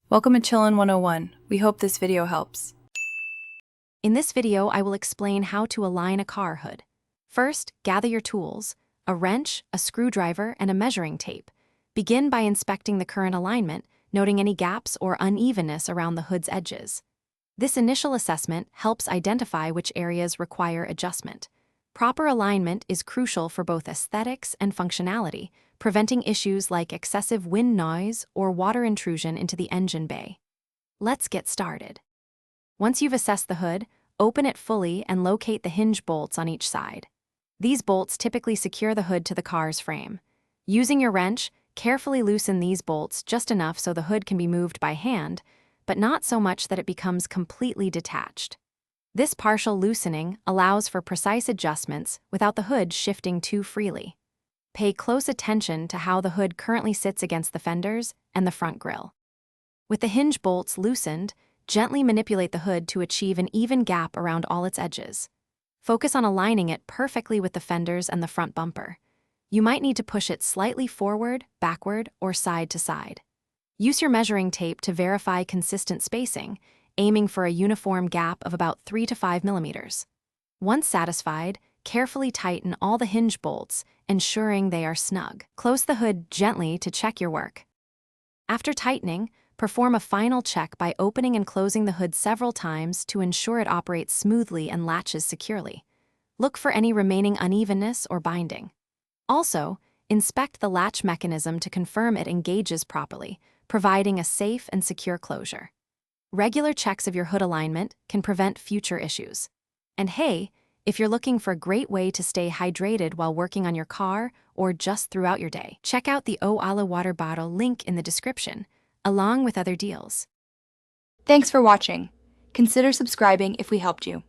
Welcome to Chillin' 101. We hope this video helps. In this video, I will explain how to align a car hood. First, gather your tools, a wrench, a screwdriver, and a measuring tape. Begin by inspecting the current alignment, noting any gaps or unevenness around the hood's edges. This initial assessment helps identify which areas require adjustment. Proper alignment is crucial for both aesthetics and functionality, preventing issues like excessive wind noise or water intrusion into the engine bay. Let's get started. Once you've assessed the hood, open it fully and locate the hinge bolts on each side. These bolts typically secure the hood to the car's frame. Using your wrench, carefully loosen these bolts just enough so the hood can be moved by hand, but not so much that it becomes completely detached. This partial loosening allows for precise adjustments without the hood shifting too freely. Pay close attention to how the hood currently sits against the fenders and the front grille. With the hinge bolts loosened, gently manipulate the hood to achieve an even gap around all its edges. Focus on aligning it perfectly with the fenders and the front bumper. You might need to push it slightly forward, backward, or side to side. Use your measuring tape to verify consistent spacing, aiming for a uniform gap of about 3 to 5 millimeters. Once satisfied, carefully tighten all the hinge bolts, ensuring they are snug. Close the hood gently to check your work. After tightening, perform a final check by opening and closing the hood several times to ensure it operates smoothly and latches securely. Look for any remaining unevenness or binding. Also, inspect the latch mechanism to confirm it engages properly, providing a safe and secure closure. Regular checks of your hood alignment can prevent future issues. And hey, if you're looking for a great way to stay hydrated while working on your car or just throughout your day, check out the O'Ala water bottle link in the description, along with other deals. Thanks for watching. Consider subscribing if we helped you.